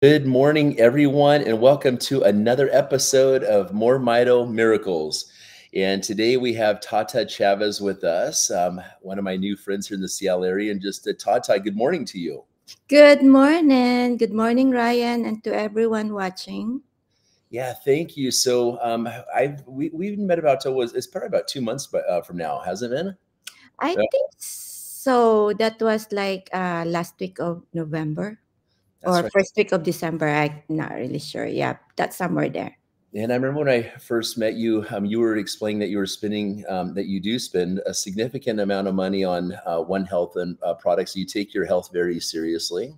Good morning, everyone, and welcome to another episode of MoreMito Miracles. And today we have Tata Chaves with us, one of my new friends here in the Seattle area. And just Tata, good morning to you. Good morning. Good morning, Ryan, and to everyone watching. Yeah, thank you. So we met about it's probably about 2 months from now, hasn't it been? I Yeah, think so. That was like last week of November that's or right. first week of December. I'm not really sure. Yeah, that's somewhere there. And I remember when I first met you, you were explaining that you were spending, that you do spend a significant amount of money on One Health and products. You take your health very seriously.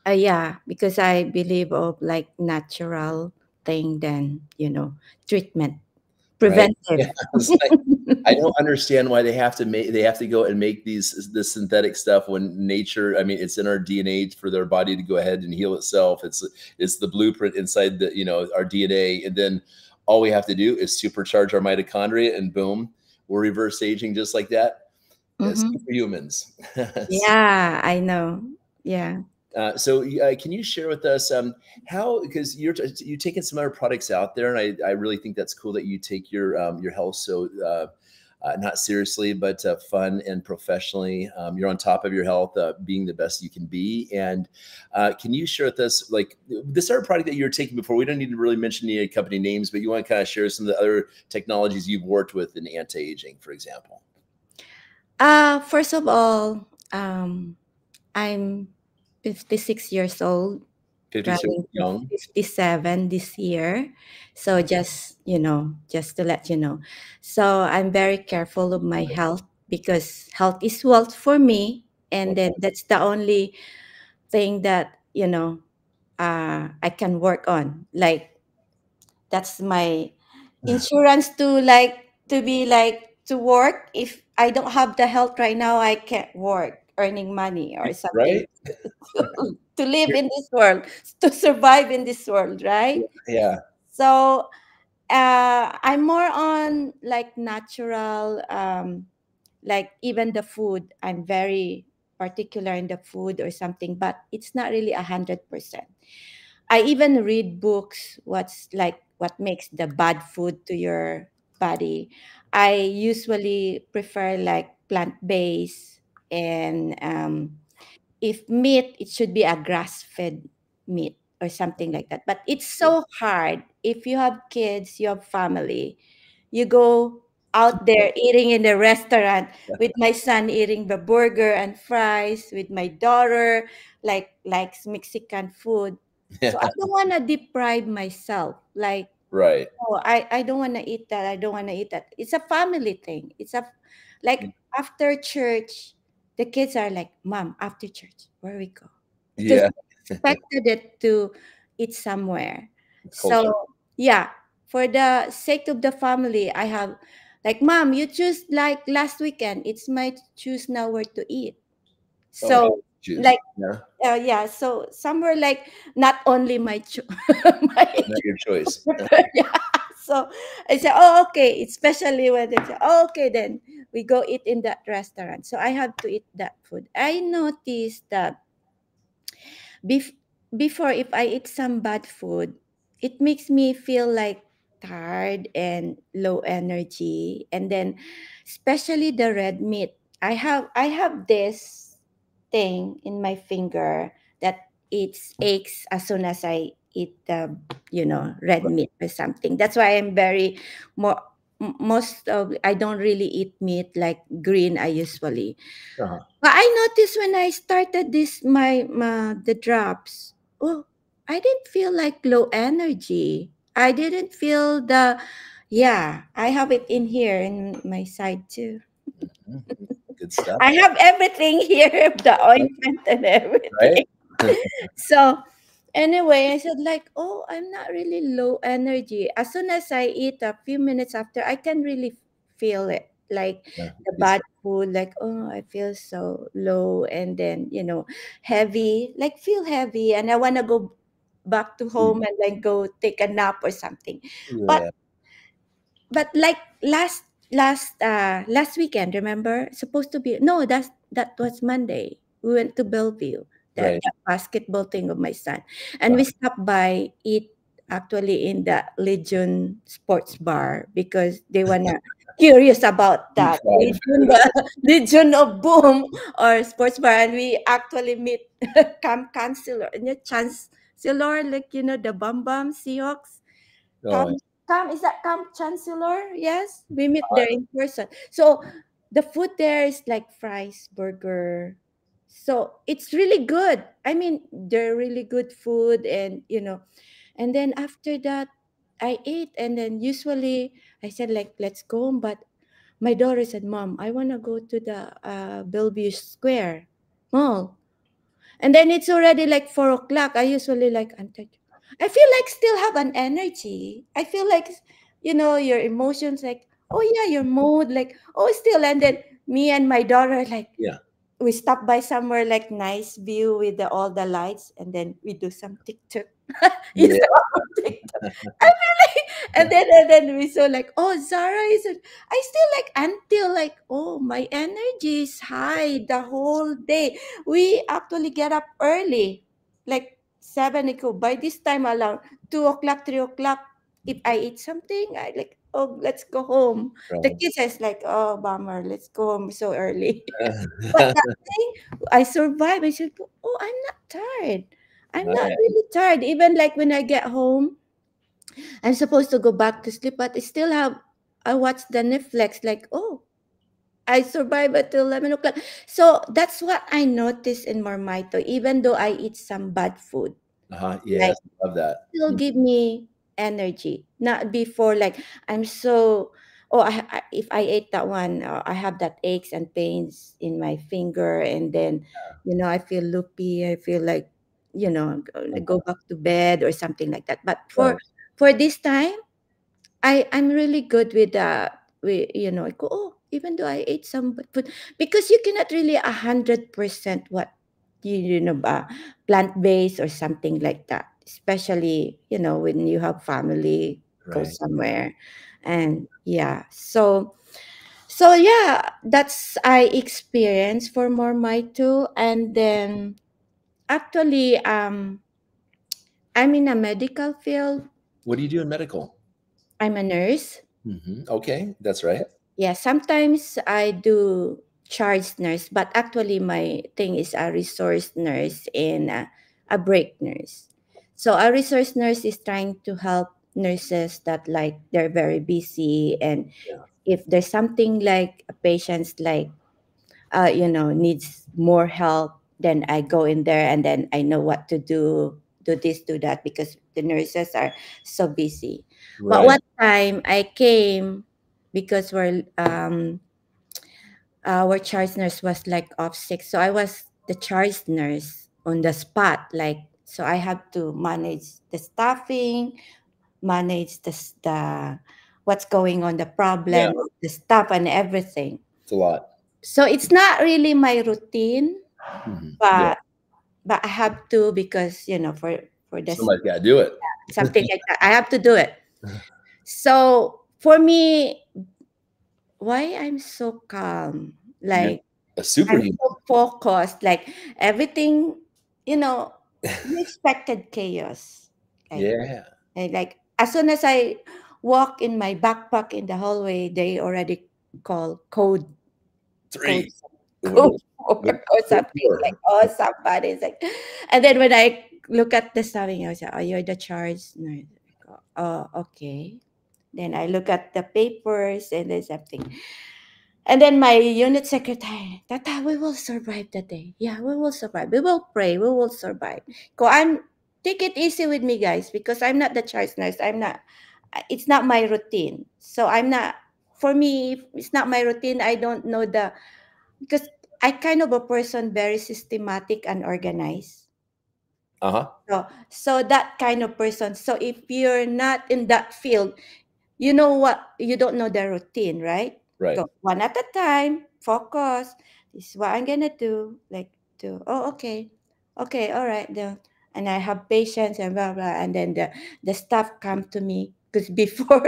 Yeah, because I believe of like natural thing than treatment, Right. Yeah. preventive. It's like, I don't understand why they have to go and make this synthetic stuff when nature, I mean, it's in our DNA for their body to go ahead and heal itself. It's the blueprint inside our DNA. And then all we have to do is supercharge our mitochondria and boom, we're reverse aging just like that. It's Mm-hmm. superhumans. Yeah, I know. Yeah. So can you share with us how, because you're taking some other products out there, and I really think that's cool that you take your health so not seriously, but fun and professionally. You're on top of your health, being the best you can be. And can you share with us, like, this other product that you're taking before? We don't need to really mention any company names, but you want to kind of share some of the other technologies you've worked with in anti-aging, for example. First of all, I'm 56 years old, 56 running to young. 57 this year. So just to let you know. So I'm very careful of my health because health is wealth for me. And then that's the only thing that, I can work on. Like that's my insurance to work. If I don't have the health right now, I can't work earning money or something Right? to live in this world, to survive in this world, right? Yeah. So I'm more on like natural, like even the food. I'm very particular in the food or something, but it's not really 100%. I even read books. What makes the bad food to your body. I usually prefer like plant based and if meat, it should be a grass-fed meat or something like that. But it's so hard if you have kids, you have family, you go out there eating in the restaurant with my son eating the burger and fries with my daughter likes Mexican food. So I Yeah. don't want to deprive myself. Like, Right. oh, I don't want to eat that. I don't want to eat that. It's a family thing. It's a like after church, the kids are like, "Mom, after church, where we go?" Because Yeah. we expected it to eat somewhere. So Culture. yeah, for the sake of the family, I have like, "Mom, you choose like last weekend. It's my choose now where to eat." Oh, So juice. like Yeah. yeah, so somewhere like not only my my Not your choice. yeah. So I said, oh, okay. Especially when they say, oh, okay, then we go eat in that restaurant. So I have to eat that food. I noticed that bef- before, if I eat some bad food, it makes me feel like tired and low energy. And then, especially the red meat, I have this thing in my finger that it aches as soon as I eat the red meat or something. That's why I'm very more most of I don't really eat meat like green I usually. Uh-huh. But I noticed when I started this my the drops, oh, I didn't feel like low energy. I didn't feel yeah, I have it in here in my side too. Mhm. Good stuff. I have everything here, the ointment and Right? everything. So anyway, I said like, oh, I'm not really low energy. As soon as I eat a few minutes after, I can really feel it. Like Yeah. the Good bad stuff. food, like, oh, I feel so low and then, heavy, like feel heavy and I wanna go back to Sleep. home and then go take a nap or something. But Yeah. like last weekend, remember? Supposed to be no, that was Monday. We went to Bellevue. Right. that basketball thing of my son. And we Uh-huh. stopped by eat actually in the Legion Sports Bar because they wanna curious about Deep that fried Legion, the Legion of Boom or Sports Bar, and we actually meet camp counselor, chancellor, like the Bum Bum Seahawks. food. Oh, Camp, is that Camp Chancellor? Yes, we meet there in person. So the food there is like fries, burger. So it's really good. I mean, they're really good food, and then after that, I ate, and then usually I said like, let's go home. But my daughter said, "Mom, I wanna go to the Bellevue Square Mall." And then it's already like 4 o'clock. I usually like I feel like still have an energy. I feel like your emotions like, oh yeah, your mood like, oh still. And then me and my daughter like, yeah. we stop by somewhere like nice view with all the lights, and then we do some TikTok. You Yeah. saw TikTok. I feel like, and then we saw like, oh Zara is. I still like until like, oh my energy is high the whole day. We actually get up early, like 7 o'clock. By this time around 2 o'clock, 3 o'clock. If I eat something, I like, oh let's go home. The Right. kids is like, oh bummer, let's go home so early. But that day, I survived. I said, "Oh, I'm not tired. I'm not Right. really tired. Even like when I get home, I'm supposed to go back to sleep, but I still have. I watch the Netflix. Like, oh, I survived until 11 o'clock. So that's what I noticed in Marmito. Even though I eat some bad food, Uh-huh. like Yes. Love that. still Mm. give me energy. Not before like I'm so. Oh, if I ate that one, I have that aches and pains in my finger, and then, I feel loopy. I feel like, go Uh-huh. back to bed or something like that. But for Right. for this time, I'm really good with I go, oh, even though I ate some food, because you cannot really 100% what plant based or something like that, especially when you have family go Right. somewhere, and yeah, so yeah, that's I experience for more my too, and then actually I'm in a medical field. What do you do in medical? I'm a nurse. Okay, that's right. Yeah, sometimes I do charge nurse, but actually my thing is a resource nurse and a break nurse. So a resource nurse is trying to help nurses that like they're very busy, and Yeah. if there's something like a patient's like needs more help, then I go in there and then I know what to do this, do that, because the nurses are so busy. But Right. one time I came because our charge nurse was like off sick, so I was the charge nurse on the spot, like, so I have to manage the staffing, manage the what's going on, the Yeah. problem, the stuff and everything. It's a lot. So it's not really my routine, Yeah. but I have to, because for this Somebody's got to do it. something like that, I have to do it. So for me, why I'm so calm, You're like a I'm superhuman. so focused, like everything, you know, unexpected chaos. Like, Yeah. like as soon as I walk in my backpack in the hallway, they already call code Three. code What? four What? or What something for? like, oh somebody's like, and then when I look at the staffing, I say, oh, you're the charge nurse. I go, oh okay. Then I look at the papers and there's something. And then my unit secretary, Tata, we will survive the day. Yeah, we will survive. We will pray. We will survive. Go, take it easy with me, guys, because I'm not the charge nurse. I'm not. It's not my routine. So I'm not. For me, if it's not my routine, I don't know because I kind of a person very systematic and organized. Uh-huh. So that kind of person. So if you're not in that field, you know what, you don't know the routine, right? Right. Go one at a time, focus. This is what I'm gonna do. Like, do, oh okay, okay, all right, and I have patience and blah blah, and then the staff come to me. Because before,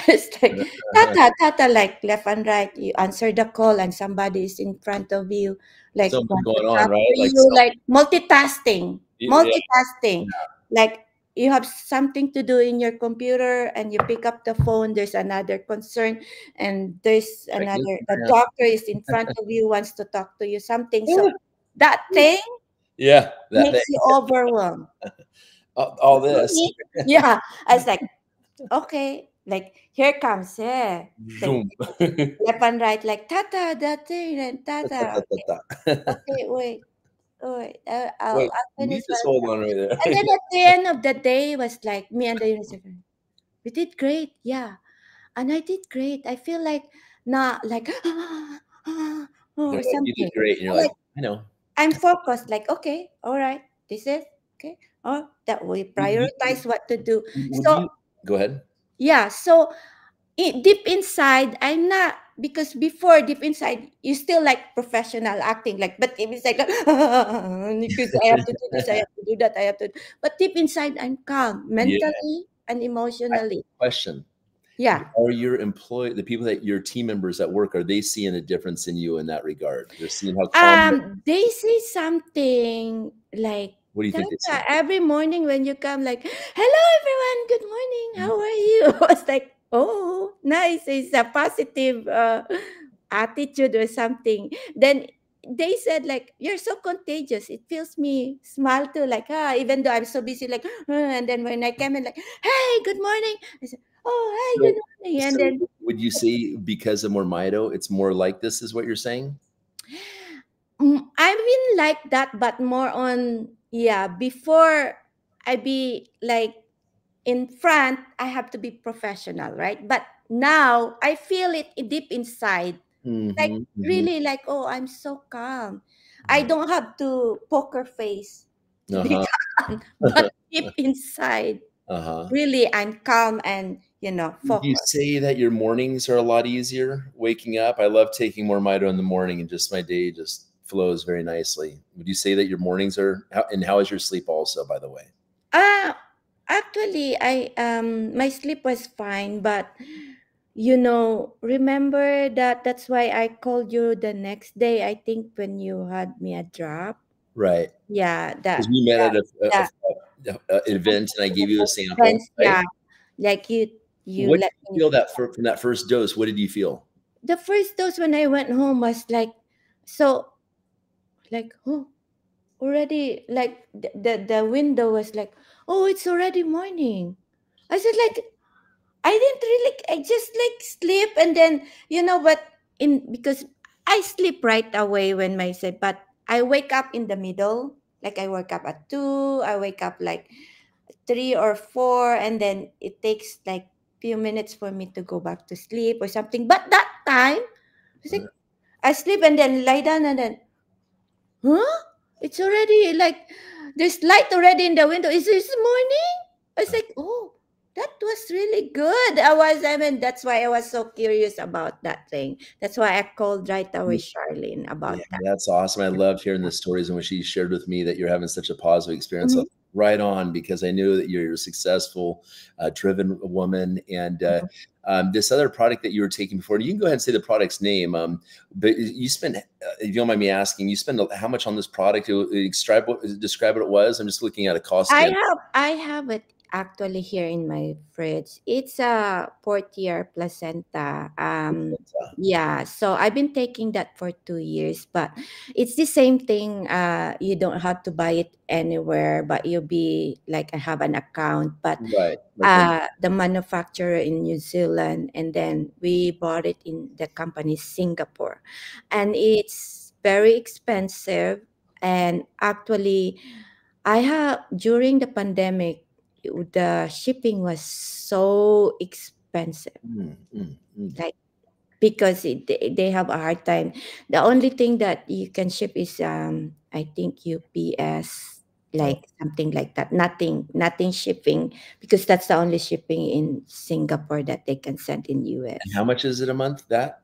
it's like, Tata, Tata, like left and right. You answer the call and somebody is in front of you, like Something want to going on, talk right? to Like you, some, like multitasking, yeah, multitasking. Like you have something to do in your computer and you pick up the phone, there's another concern, and there's check another, the Instagram. doctor is in front of you, wants to talk to you, something. So that thing Yeah, that thing. makes you overwhelmed. All this. Yeah, I was like, okay, like here comes, yeah. Like Zoom. left and right, like Tata, that thing, and Ta, ta, ta, Tata. ta, Okay, ta. okay, wait, wait. Wait, I'll leave finish this what. hold on right there. And then at the end of the day was like me and the university. We did great, yeah, and I did great. I feel like not like They're or like, you did something. great, and you're like, Like I know. I'm focused. Like okay, all right, this is okay. Oh, that we prioritize what to do. Would So you go ahead? yeah, so deep inside I'm not, because before deep inside you still like professional acting, like but deep inside because I have to do this, I have to do that, I have to, but deep inside I'm calm Yeah. mentally and I have emotionally. a question. Yeah. Are your employee, the people that your team members at work, are they seeing a difference in you in that regard? They're seeing how calm you are. They say something like, What do you think they Tata, see? every morning when you come, like, hello everyone, good morning, how are you? I was like, oh, nice. It's a positive attitude or something. Then they said, like, you're so contagious. It feels me smile too, like, even though I'm so busy, like, and then when I came in, like, hey, good morning. I said, oh, hey, good So, morning. And so then would you say because of MoreMito, it's more like this, is what you're saying? I've been like that, but more on, yeah, before I be like in front, I have to be professional, right? But now I feel it deep inside, like Mm-hmm, mm-hmm. really like, oh, I'm so calm. I don't have to poker face to be Uh-huh. calm, but deep inside, Uh-huh. really I'm calm and, Would you focused. say that your mornings are a lot easier waking up? I love taking MoreMito in the morning and just my day just flows very nicely. Would you say that your mornings are, and how is your sleep also, by the way? Uh actually I my sleep was fine, but remember that's why I called you the next day, I think, when you had me a drop. Right. Yeah, Because we met at that a event and I gave you a sample, friends, right? yeah. Like you What let did you me. feel from that first dose? What did you feel? The first dose when I went home was like, so, like, oh, already, like the window was like, oh, it's already morning. I said, like, I didn't really, I just like sleep, and then, but because I sleep right away when my say, but I wake up in the middle. Like I wake up at 2, I wake up like 3 or 4, and then it takes like few minutes for me to go back to sleep or something. But that time, I was like, I sleep and then lie down and then, huh? It's already like there's light already in the window. Is this morning? I was like, oh, that was really good. I mean, that's why I was so curious about that thing. That's why I called right away Charlene Yeah, about that. that's awesome. I loved hearing the stories in which you shared with me that you're having such a positive experience. Mhm. Right on, because I knew that you're a successful, driven woman. And this other product that you were taking before, you can go ahead and say the product's name. But you spent, if you don't mind me asking, you spent how much on this product? Describe what it was. I'm just looking at a cost standpoint. I have it actually here in my fridge. It's a fourth-year placenta. Yeah, so I've been taking that for 2 years, but it's the same thing. You don't have to buy it anywhere, but you'll be like, I have an account, but Right. Like when, the manufacturer in New Zealand, and then we bought it in the company Singapore, and it's very expensive. And actually, I have during the pandemic, the shipping was so expensive, mm, mm, mm. like because they have a hard time. The only thing that you can ship is I think UPS, Oh, like something like that. Nothing shipping, because that's the only shipping in Singapore that they can send in and US. how much is it a month? That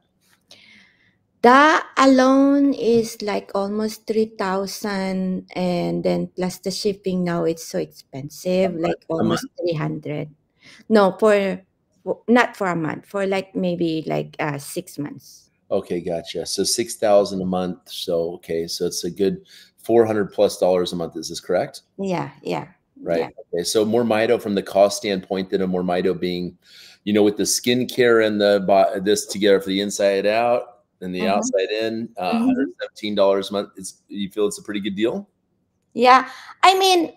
That alone is like almost 3,000, and then plus the shipping, now it's so expensive, like a month? almost 300. No, not for a month, for like maybe like 6 months. Okay, gotcha. So 6,000 a month. So okay, so it's a good 400 plus dollars a month. Is this correct? Yeah, yeah, Right. yeah. Okay. So MoreMito from the cost standpoint, then a MoreMito being, with the skincare and this together for the inside out and the Mm-hmm. outside in, Mm-hmm. $117 a month. You feel it's a pretty good deal? Yeah, I mean,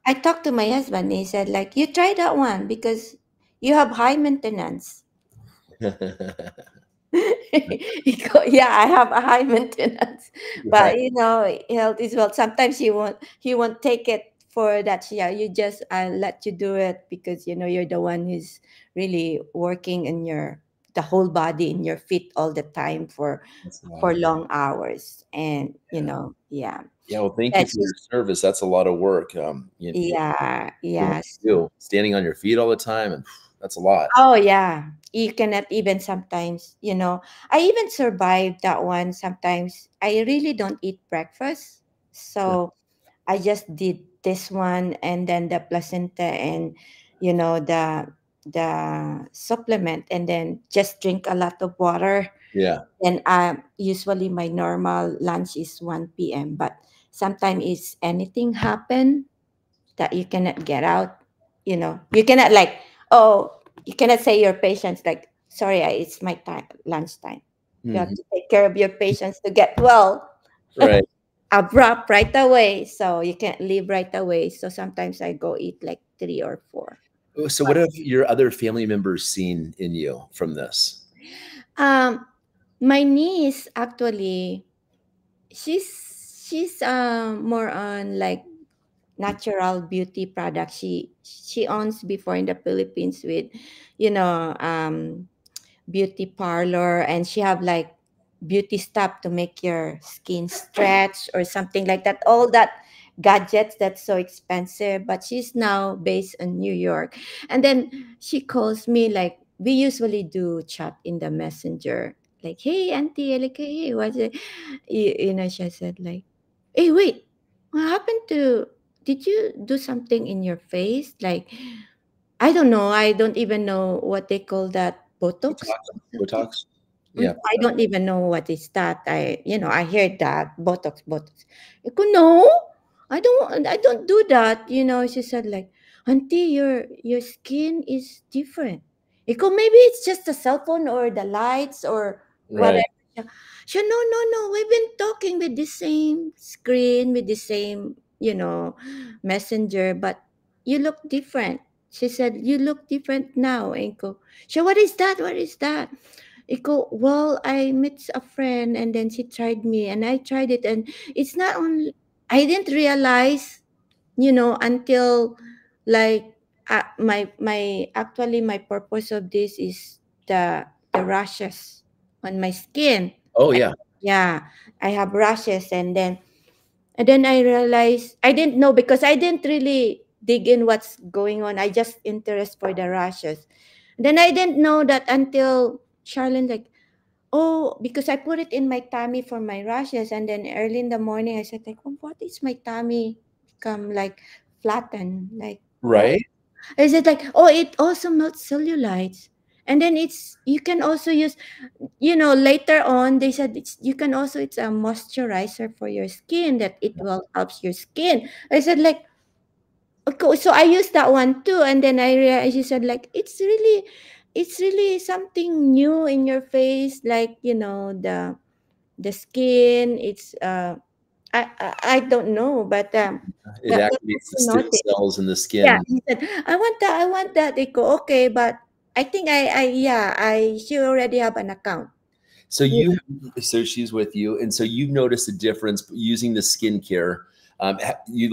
I talked to my husband. He said, like, you try that one because you have high maintenance. Yeah, I have a high maintenance, Right. but health is well. Sometimes he won't take it for that. Yeah, you just let you do it because you're the one who's really working in the whole body in your feet all the time That's a lot for of work. long hours, and Yeah. yeah, Yeah. Well, thank you that's for your just service. That's a lot of work. yeah, Doing what yes. you do, standing on your feet all the time, and that's a lot. Oh yeah, you cannot even sometimes. I even survived that one. Sometimes I really don't eat breakfast, so I just did this one and then the placenta and the supplement and then just drink a lot of water. Yeah. And usually my normal lunch is 1 p.m. But sometimes is anything happen that you cannot get out. You cannot like, oh, you cannot say your patients like, sorry, it's my time, lunchtime. You have Mhm. to take care of your patients to get well Right. abrupt right away, so you can't leave right away. So sometimes I go eat like 3 or 4. So, what But have your other family members seen in you from this? um my niece actually, she's more on like natural beauty products. She owns before in the Philippines with you know um beauty parlor, and she have like beauty stuff to make your skin stretch or something like that, all that gadgets that's so expensive. But she's now based in New York, and then she calls me, like we usually do chat in the messenger, like, hey auntie, like, hey, what's it, she said like, hey, wait, what happened to, did you do something in your face, like, I don't know. I don't even know what they call that. Botox Botox. or something. Botox. Yeah. I don't even know what is that. I heard that Botox, Botox. I go, no, I don't do that. She said like, auntie, your skin is different. I go, maybe it's just the cell phone or the lights or Right. whatever. She, no, no, no. We've been talking with the same screen, with the same, messenger, but you look different. She said, you look different now. And go, so what is that? What is that? I go, well, I met a friend and then she tried me and I tried it, and it's not only, I didn't realize, until like my purpose of this is the rashes on my skin. Oh I, yeah. yeah, I have rashes, and then I realized I didn't know because I didn't really dig in what's going on. I just interest for the rashes. Then I didn't know that until Charlene like, oh, because I put it in my tummy for my rashes, and then early in the morning I said like, oh, what is my tummy become like flattened? Like what? Right. I said like, oh, it also melts cellulites. And then you can also use, later on they said you can also, it's a moisturizer for your skin that it will helps your skin. I said like, okay, so I used that one too, and then I realized, she said like, it's really something new in your face, like the skin. It's I don't know, but It that's activates what the I stem noticed. cells in the Yeah, skin. he said, I want that, I want that. They go, okay, but I think I she already have an account. So Yeah. so she's with you, and so you've noticed a difference using the skincare. What do you,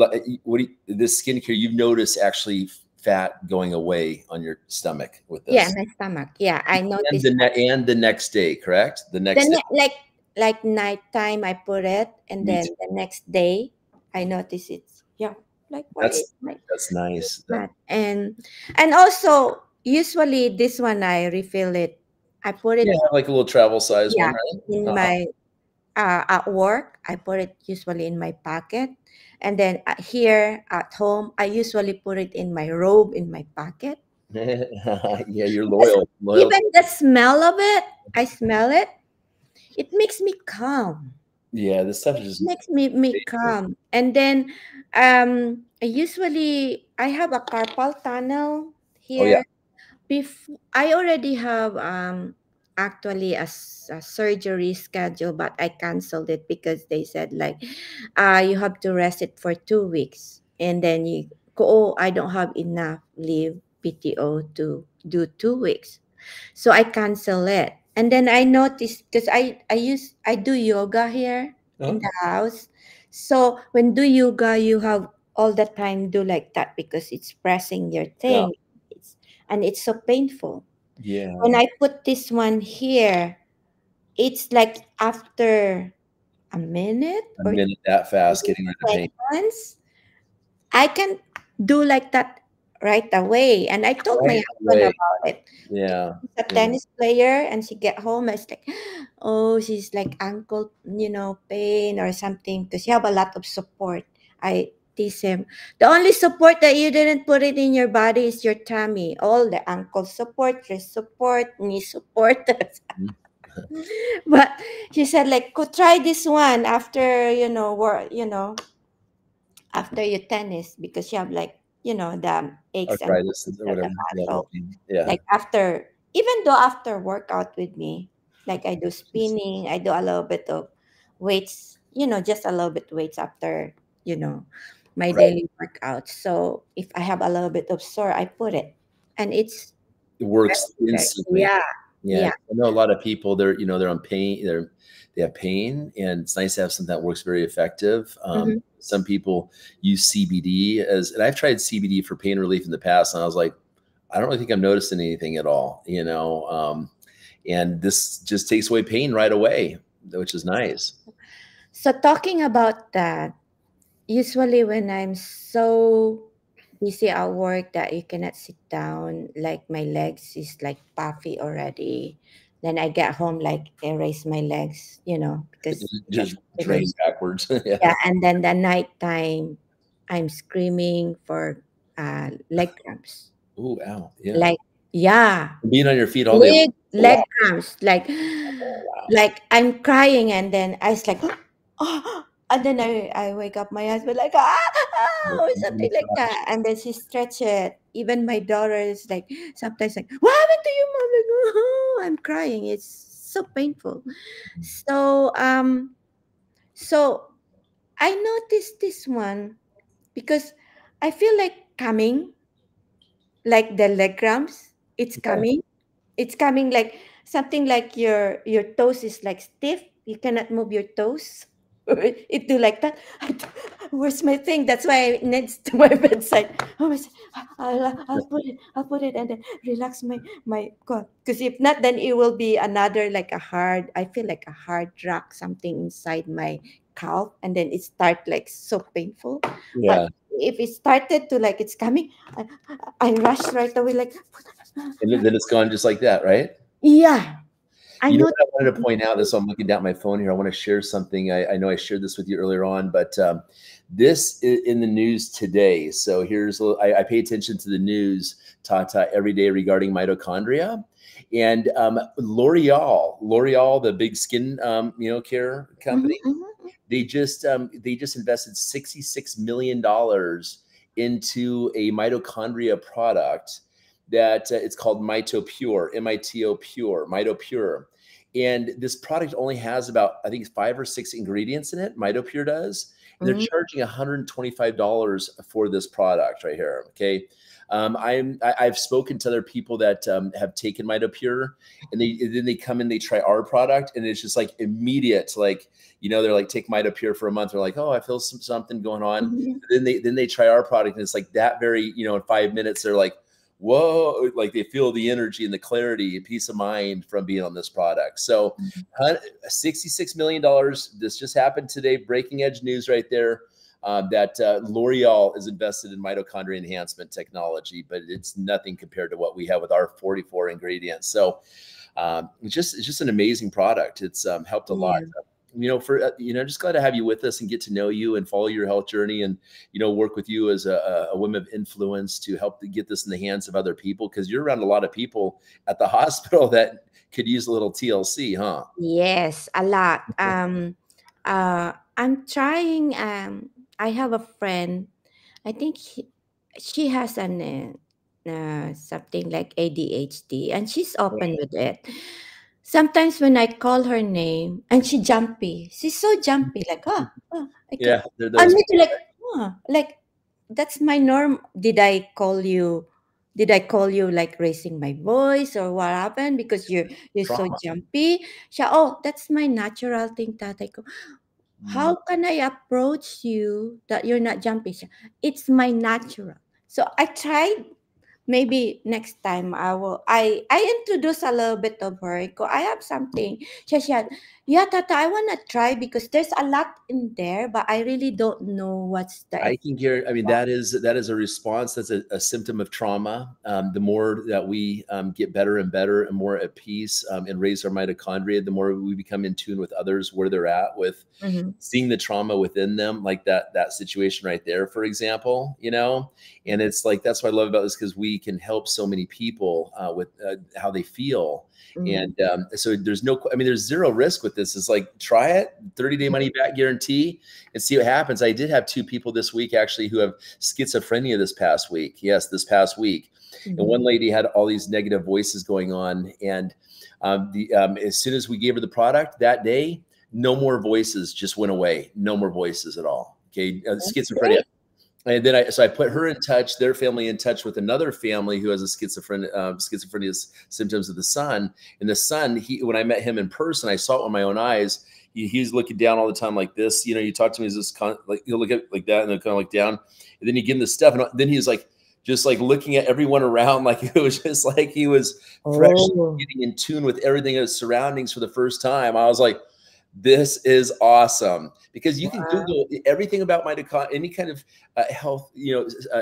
this skincare? You've noticed actually fat going away on your stomach with Yeah, this, my stomach. Yeah, I and noticed that. the next day, correct? The next Then day. like nighttime I put it, and Me then too. the next day I notice it's, yeah, like why is my That's nice. that, and also usually this one I refill it. I put Yeah, it, like a little travel size one, yeah, right? in Uh-huh. my at work. I put it usually in my pocket, and then here at home I usually put it in my robe in my pocket. Yeah, you're Because loyal. even the smell of it, I smell it. It makes me calm. Yeah, this stuff is just Makes me amazing. calm. And then I have a carpal tunnel Oh yeah, here. Before I already have actually a surgery schedule, but I canceled it because they said like you have to rest it for 2 weeks, and then you go, oh, I don't have enough leave PTO to do 2 weeks, so I cancel it. And then I noticed because I do yoga here huh? in the house. So when do yoga, you have all the time do like that because it's pressing your Yeah, thing. And it's so painful. When yeah. I put this one here, it's like after a minute A or minute that fast 30 getting rid of pain seconds, I can do like that right away. And I told my right husband away. about it. Yeah, She's a yeah. tennis player, and she get home. I was like, oh, she's like ankle, pain or something because she have a lot of support. I tease him. The only support that you didn't put it in your body is your tummy. All the ankle support, wrist support, knee support. Mhm. But she said like, go try this one after after your tennis because you have like the aches and Arthritis pains or at the whatever. Yeah, muscle. yeah. Like after, even though after workout with me, like I do Just spinning, I do a little bit of weights, just a little bit weights after you know my right. daily workout. So if I have a little bit of sore, I put it, and it's It works very, instantly. yeah, Yeah, yeah. I know a lot of people. They're on pain. They have pain, and it's nice to have something that works very effective. Hmm. Some people use CBD and I've tried CBD for pain relief in the past, and I was like, I don't really think I'm noticing anything at all. And this just takes away pain right away, which is nice. So talking about that, usually when I'm so busy at work that you cannot sit down, like my legs is like puffy already. Then I get home like I raise my legs, because like Just drain finish. backwards. Yeah. Yeah, and then the nighttime, I'm screaming for leg cramps. Ooh, ow. Yeah. Like, yeah, Being on your feet all day. leg Wow. cramps. Like, Oh, wow. like I'm crying, and then I was like, oh, and then I wake up my husband like or something like Massage. that, and then she stretch it. Even my daughter is like sometimes like, what happened to you, mom? Like, oh, I'm crying. It's so painful. So I noticed this one because I feel like coming, like the leg cramps. It's Yeah. coming. It's coming like something like your toes is like stiff. You cannot move your toes. It do like that. Where's my thing? That's why I next to my bedside. Oh, I'll put it and then relax my God. Because if not, then it will be another like a hard. I feel like a hard rock something inside my calf, and then it start like so painful. But Yeah. if it started to like it's coming, I rush right away like And then it's gone just like that, right? yeah, I You know know. what I wanted to point out this, so I'm looking down at my phone here. I want to share something. I know I shared this with you earlier on, but this is in the news today. So I pay attention to the news, Tata, every day regarding mitochondria. And L'Oreal, the big skin, care Mhm, company, mhm, they just invested $66 million into a mitochondria product that it's called MitoPure, MITO Pure, MitoPure. And this product only has about, I think, it's 5 or 6 ingredients in it. MitoPure does. And they're mhm, charging $125 for this product right here. Okay. I've spoken to other people that have taken MitoPure, and then they come in, they try our product, and it's just like immediate, like, they're like, take MitoPure for a month. They're like, oh, I feel something going on. mhm, Then they try our product, and it's like that very, in 5 minutes, they're like, whoa, like they feel the energy and the clarity and peace of mind from being on this product. So mhm. $66 million. This just happened today. Breaking edge news right there. That L'Oreal is invested in mitochondria enhancement technology, but it's nothing compared to what we have with our 44 ingredients. So it's just an amazing product. It's helped a lot. Yeah. for just glad to have you with us and get to know you and follow your health journey, and work with you as a woman of influence to help to get this in the hands of other people, because you're around a lot of people at the hospital that could use a little TLC, huh? Yes, a lot. I'm trying. I have a friend. I think she has an something like ADHD, and she's open with it. Sometimes when I call her name, and she jumpy, she's so jumpy, like okay, Yeah, they're I those need to people. like that's my norm. Did I call you? Did I call you like raising my voice or what happened? Because you're so Trauma. jumpy. Siya, oh, that's my natural thing, tatay ko. Mm. How can I approach you that you're not jumpy? Siya, it's my natural. So I tried. Maybe next time I introduce a little bit of her. Ko, I have something. Siya, yeah, tata, I wanna try because there's a lot in there, but I really don't know what's the I effect. can hear. I mean, that is a response. That's a symptom of trauma. The more that we get better and better and more at peace and raise our mitochondria, the more we become in tune with others, where they're at, with Mm-hmm. seeing the trauma within them, like that situation right there, for example. And it's like, that's what I love about this, because we can help so many people with how they feel. Mm-hmm. And so there's zero risk with this. It's like, try it, 30-day money back guarantee, and see what happens. I did have two people this week actually who have schizophrenia this past week. Yes, this past week. And Mm-hmm. one lady had all these negative voices going on. And as soon as we gave her the product that day, no more voices just went away. No more voices at all. Okay. That's Schizophrenia. great. And then I put her in touch, their family in touch with another family who has a schizophrenia symptoms of the son. And the son, when I met him in person, I saw it with my own eyes. He's looking down all the time like this. You talk to me as this, like he'll look at like that and then kind of look down. And then you give him the stuff, and then he's like, just like looking at everyone around, like it was just like he was fresh, Oh, getting in tune with everything in his surroundings for the first time. I was like, this is awesome, because you can wow. Google everything about mitochondria, any kind of health,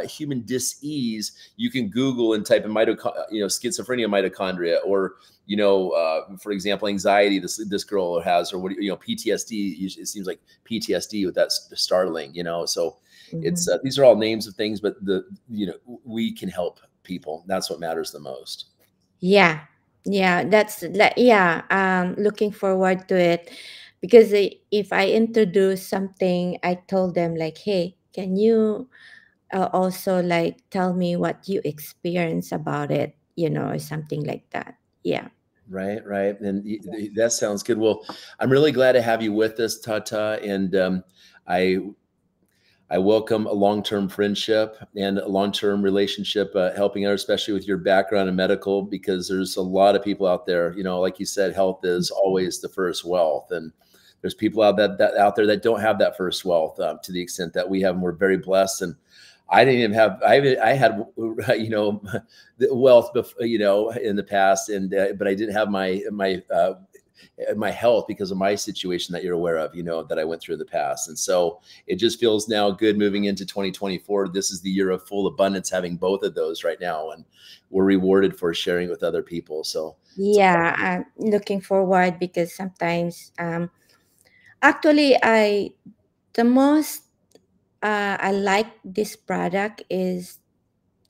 human dis-ease. You can Google and type in schizophrenia mitochondria, or for example, anxiety. This girl has, or PTSD. It seems like PTSD with that startling. So Mm-hmm. it's these are all names of things, but we can help people. That's what matters the most. Yeah, yeah, that's like yeah. Looking forward to it because if I introduce something, I told them like, hey, can you also like tell me what you experience about it, or something like that. Yeah. Right, right. And that sounds good. Well, I'm really glad to have you with us, Tata. And I I welcome a long-term friendship and a long-term relationship, helping others, especially with your background in medical, because there's a lot of people out there, like you said, health is always the first wealth. And there's people that out there that don't have that first wealth to the extent that we have, and we're very blessed. And I didn't even have, I had, the wealth, in the past, and but I didn't have my health because of my situation that you're aware of, that I went through in the past. And so it just feels now good moving into 2024. This is the year of full abundance, having both of those right now. And we're rewarded for sharing with other people. So it's Yeah, I'm looking forward because sometimes actually the most I like this product is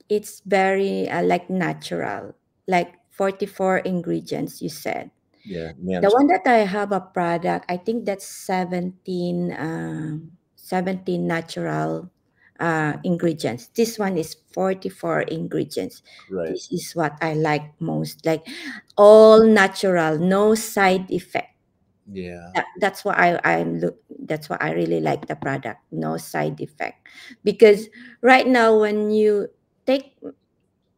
it's very like natural, like 44 ingredients you said. yeah, The management. one that I have a product, I think that's 17 natural ingredients. This one is 44 ingredients. Right. This is what I like most. Like all natural, no side effect. Yeah. That's why that's why I really like the product. No side effect. Because right now when you take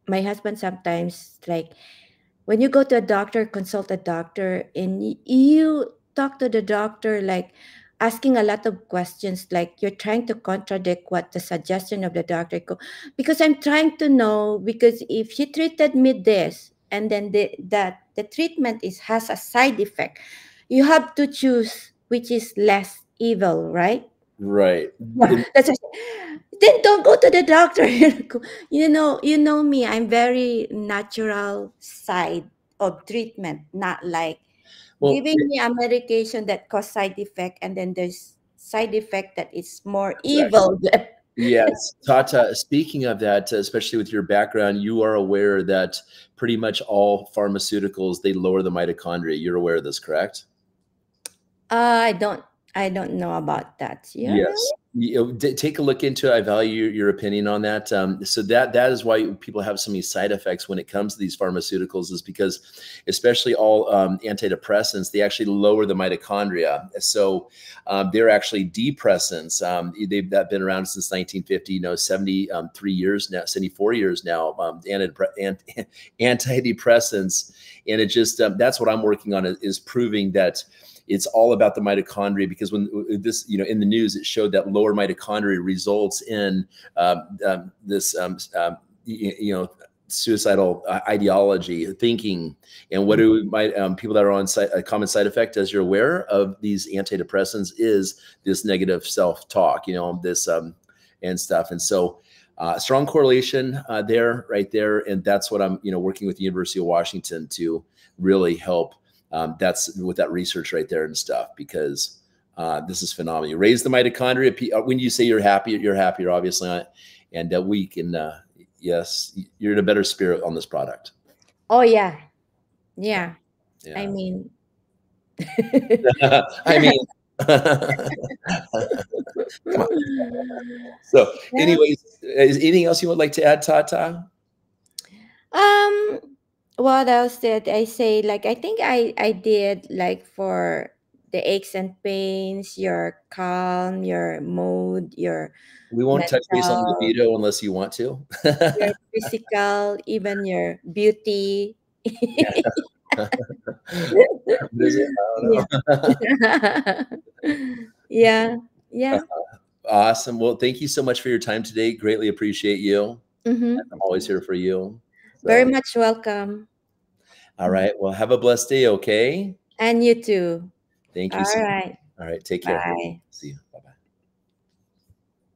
my husband sometimes like when you go to a doctor, consult a doctor, and you talk to the doctor, like asking a lot of questions, like you're trying to contradict what the suggestion of the doctor go. Because I'm trying to know, because if he treated me this, and then the treatment has a side effect, you have to choose which is less evil, right? Right. Yeah, that's it. Then don't go to the doctor. You know me. I'm very natural side of treatment, not like. Well, giving me a medication that cause side effect, and then there's side effect that is more correct. evil than. Yes, Tata, speaking of that, especially with your background, you are aware that pretty much all pharmaceuticals, they lower the mitochondria. You're aware of this, correct? I don't, I don't know about that. Yeah, Yes. really? Take a look into it. I value your opinion on that. So that is why people have so many side effects when it comes to these pharmaceuticals, is because, especially all antidepressants, they actually lower the mitochondria. So they're actually depressants. They've been around since 1950. 73 years now, 74 years now. Antidepressants, and it just that's what I'm working on, is proving that it's all about the mitochondria, because when this, in the news, it showed that lower mitochondria results in this, suicidal ideology, thinking. And what do people that are on a common side effect, as you're aware of these antidepressants, is this negative self-talk, this and stuff. And so strong correlation right there. And that's what I'm, working with the University of Washington to really help. That's with that research right there and stuff, because this is phenomenal. You raise the mitochondria. When you say you're happier, obviously, and we can, yes, you're in a better spirit on this product. Oh yeah, yeah. Yeah. I mean, I mean, come on. So, yeah. anyways, is anything else you would like to add, Tata? Um, what else did I say? Like, I think I did, like, for the aches and pains, your calm, your mood, your We won't touch base on mental, libido unless you want to. your physical, even your beauty. Is it? I Yeah. don't know. Yeah. Yeah. Awesome. Well, thank you so much for your time today. Greatly appreciate you. Mm-hmm. I'm always here for you. Very So, much welcome. all Mhm. right. Well, have a blessed day. Okay. And you too. Thank All you so much. right. All right. Take care. Bye. See you.